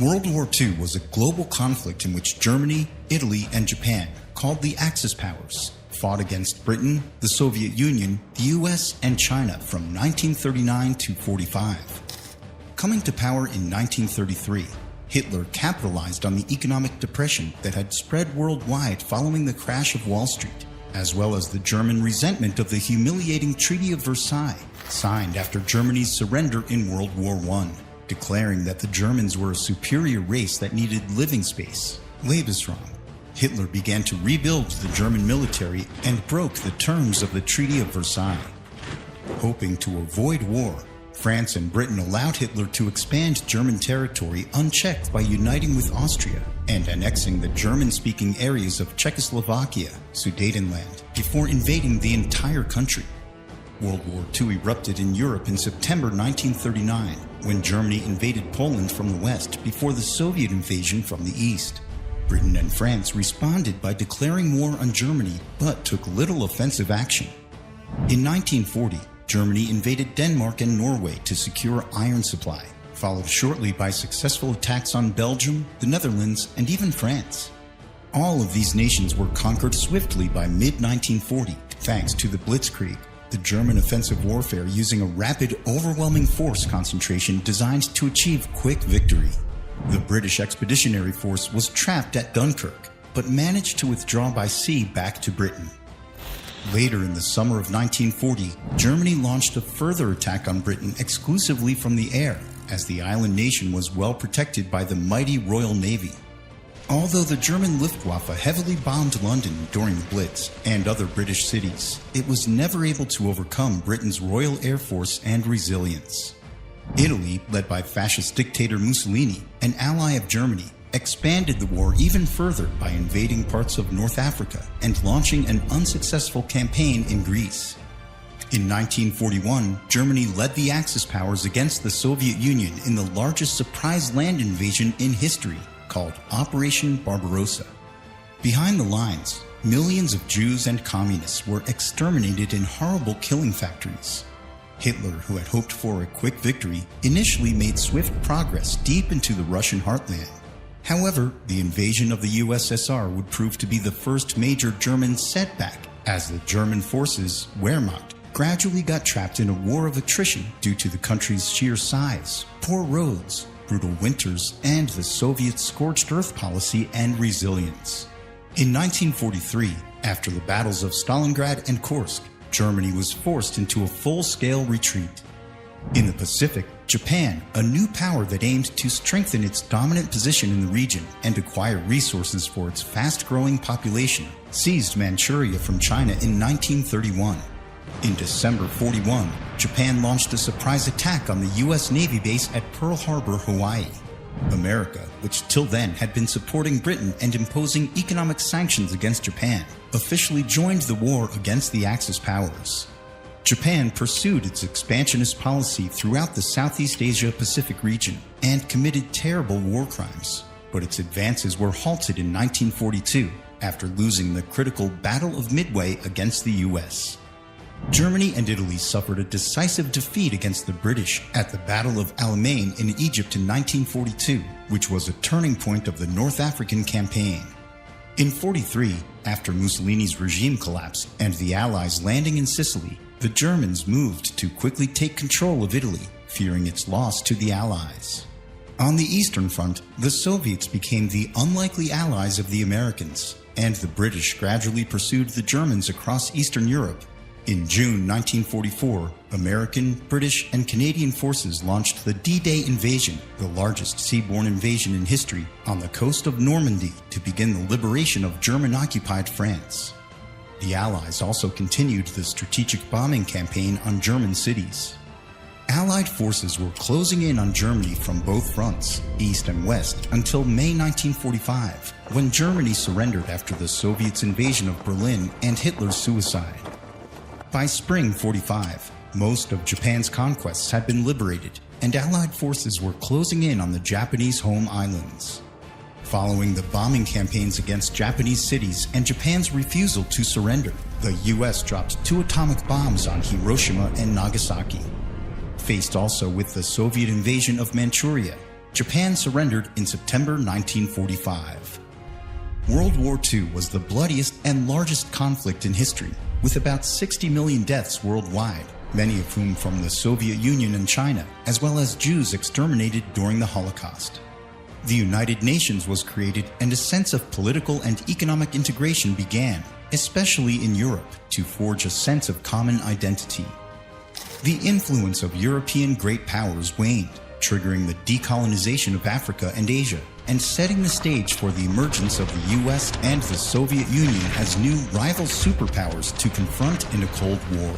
World War II was a global conflict in which Germany, Italy, and Japan, called the Axis powers, fought against Britain, the Soviet Union, the US, and China from 1939 to 45. Coming to power in 1933, Hitler capitalized on the economic depression that had spread worldwide following the crash of Wall Street, as well as the German resentment of the humiliating Treaty of Versailles, signed after Germany's surrender in World War I, declaring that the Germans were a superior race that needed living space, Lebensraum. Hitler began to rebuild the German military and broke the terms of the Treaty of Versailles. Hoping to avoid war, France and Britain allowed Hitler to expand German territory unchecked by uniting with Austria and annexing the German-speaking areas of Czechoslovakia, Sudetenland, before invading the entire country. World War II erupted in Europe in September 1939, when Germany invaded Poland from the west before the Soviet invasion from the east. Britain and France responded by declaring war on Germany, but took little offensive action. In 1940, Germany invaded Denmark and Norway to secure iron supply, followed shortly by successful attacks on Belgium, the Netherlands, and even France. All of these nations were conquered swiftly by mid-1940, thanks to the Blitzkrieg, the German offensive warfare using a rapid, overwhelming force concentration designed to achieve quick victory. The British Expeditionary Force was trapped at Dunkirk, but managed to withdraw by sea back to Britain. Later in the summer of 1940, Germany launched a further attack on Britain exclusively from the air, as the island nation was well protected by the mighty Royal Navy. Although the German Luftwaffe heavily bombed London during the Blitz and other British cities, it was never able to overcome Britain's Royal Air Force and resilience. Italy, led by fascist dictator Mussolini, an ally of Germany, expanded the war even further by invading parts of North Africa and launching an unsuccessful campaign in Greece. In 1941, Germany led the Axis powers against the Soviet Union in the largest surprise land invasion in history, called Operation Barbarossa. Behind the lines, millions of Jews and communists were exterminated in horrible killing factories. Hitler, who had hoped for a quick victory, initially made swift progress deep into the Russian heartland. However, the invasion of the USSR would prove to be the first major German setback, as the German forces, Wehrmacht, gradually got trapped in a war of attrition due to the country's sheer size, poor roads, brutal winters, and the Soviet scorched earth policy and resilience. In 1943, after the battles of Stalingrad and Kursk, Germany was forced into a full-scale retreat. In the Pacific, Japan, a new power that aimed to strengthen its dominant position in the region and acquire resources for its fast-growing population, seized Manchuria from China in 1931. In December 41, Japan launched a surprise attack on the U.S. Navy base at Pearl Harbor, Hawaii. America, which till then had been supporting Britain and imposing economic sanctions against Japan, officially joined the war against the Axis powers. Japan pursued its expansionist policy throughout the Southeast Asia-Pacific region and committed terrible war crimes, but its advances were halted in 1942 after losing the critical Battle of Midway against the U.S. Germany and Italy suffered a decisive defeat against the British at the Battle of Alamein in Egypt in 1942, which was a turning point of the North African campaign. In 1943, after Mussolini's regime collapsed and the Allies landing in Sicily, the Germans moved to quickly take control of Italy, fearing its loss to the Allies. On the Eastern Front, the Soviets became the unlikely allies of the Americans, and the British gradually pursued the Germans across Eastern Europe. In June 1944, American, British, and Canadian forces launched the D-Day invasion, the largest seaborne invasion in history, on the coast of Normandy to begin the liberation of German-occupied France. The Allies also continued the strategic bombing campaign on German cities. Allied forces were closing in on Germany from both fronts, east and west, until May 1945, when Germany surrendered after the Soviets' invasion of Berlin and Hitler's suicide. By spring 1945, most of Japan's conquests had been liberated, and Allied forces were closing in on the Japanese home islands. Following the bombing campaigns against Japanese cities and Japan's refusal to surrender, the U.S. dropped 2 atomic bombs on Hiroshima and Nagasaki. Faced also with the Soviet invasion of Manchuria, Japan surrendered in September 1945. World War II was the bloodiest and largest conflict in history, with about 60 million deaths worldwide, many of whom from the Soviet Union and China, as well as Jews exterminated during the Holocaust. The United Nations was created and a sense of political and economic integration began, especially in Europe, to forge a sense of common identity. The influence of European great powers waned, triggering the decolonization of Africa and Asia, and setting the stage for the emergence of the US and the Soviet Union as new rival superpowers to confront in a Cold War.